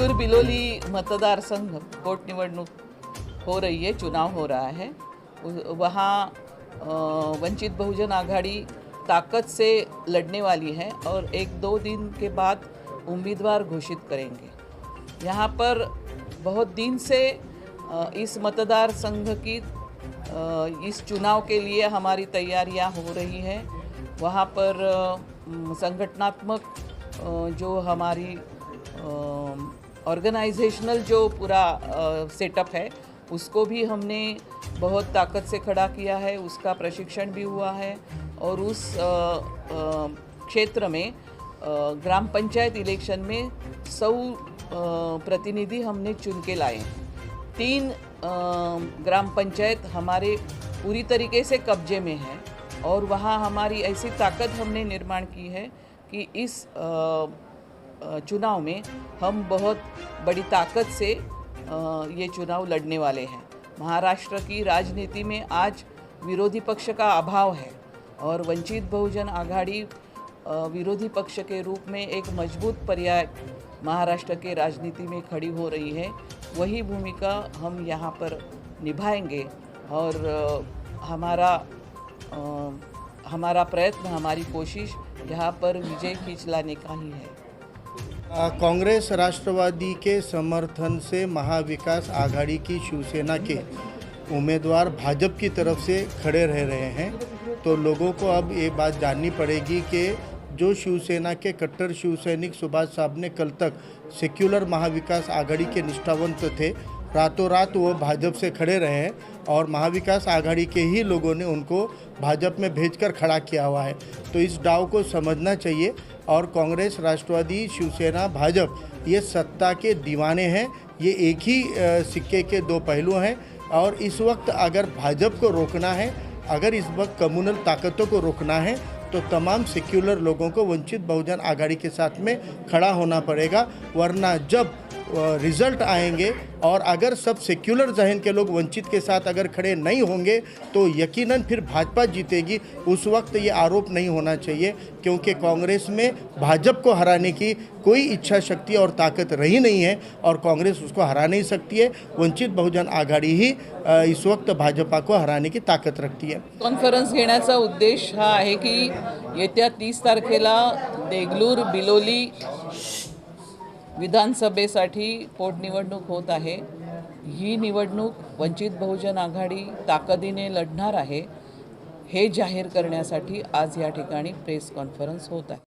देगलूर बिलोली मतदार संघ पोटनिवडणूक हो रही है, चुनाव हो रहा है। वहाँ वंचित बहुजन आघाड़ी ताकत से लड़ने वाली है और 1-2 दिन के बाद उम्मीदवार घोषित करेंगे। यहाँ पर बहुत दिन से इस मतदार संघ की इस चुनाव के लिए हमारी तैयारियां हो रही हैं। वहाँ पर संगठनात्मक जो हमारी ऑर्गेनाइजेशनल जो पूरा सेटअप है उसको भी हमने बहुत ताकत से खड़ा किया है, उसका प्रशिक्षण भी हुआ है और उस क्षेत्र में ग्राम पंचायत इलेक्शन में 100 प्रतिनिधि हमने चुन के लाए हैं। 3 ग्राम पंचायत हमारे पूरी तरीके से कब्जे में है और वहाँ हमारी ऐसी ताकत हमने निर्माण की है कि इस चुनाव में हम बहुत बड़ी ताकत से ये चुनाव लड़ने वाले हैं। महाराष्ट्र की राजनीति में आज विरोधी पक्ष का अभाव है और वंचित बहुजन आघाड़ी विरोधी पक्ष के रूप में एक मजबूत पर्याय महाराष्ट्र के राजनीति में खड़ी हो रही है। वही भूमिका हम यहाँ पर निभाएंगे और हमारा प्रयत्न, हमारी कोशिश यहाँ पर विजय खींच लाने का ही है। कांग्रेस राष्ट्रवादी के समर्थन से महाविकास आघाड़ी की शिवसेना के उम्मीदवार भाजपा की तरफ से खड़े रह रहे हैं, तो लोगों को अब ये बात जाननी पड़ेगी कि जो शिवसेना के कट्टर शिवसैनिक सुभाष साहब ने कल तक सेक्युलर महाविकास आघाड़ी के निष्ठावंत थे, रातों रात वो भाजपा से खड़े रहे हैं और महाविकास आघाड़ी के ही लोगों ने उनको भाजपा में भेजकर खड़ा किया हुआ है। तो इस दाव को समझना चाहिए और कांग्रेस, राष्ट्रवादी, शिवसेना, भाजपा ये सत्ता के दीवाने हैं। ये एक ही सिक्के के 2 पहलू हैं और इस वक्त अगर भाजपा को रोकना है, अगर इस वक्त कम्युनल ताकतों को रोकना है तो तमाम सेक्युलर लोगों को वंचित बहुजन आघाड़ी के साथ में खड़ा होना पड़ेगा। वरना जब रिज़ल्ट आएंगे और अगर सब सेक्युलर जहन के लोग वंचित के साथ अगर खड़े नहीं होंगे तो यकीनन फिर भाजपा जीतेगी। उस वक्त ये आरोप नहीं होना चाहिए क्योंकि कांग्रेस में भाजपा को हराने की कोई इच्छा शक्ति और ताकत रही नहीं है और कांग्रेस उसको हरा नहीं सकती है। वंचित बहुजन आघाड़ी ही इस वक्त भाजपा को हराने की ताकत रखती है। कॉन्फरन्स घेण्याचा उद्देश हा आहे की येत्या 30 तारखेला देगलूर बिलोली विधानसभेसाठी पोटनिवडणूक होत आहे। ही निवडणूक वंचित बहुजन आघाडी ताकदीने लढणार आहे हे जाहीर करण्यासाठी आज या ठिकाणी प्रेस कॉन्फरन्स होत आहे।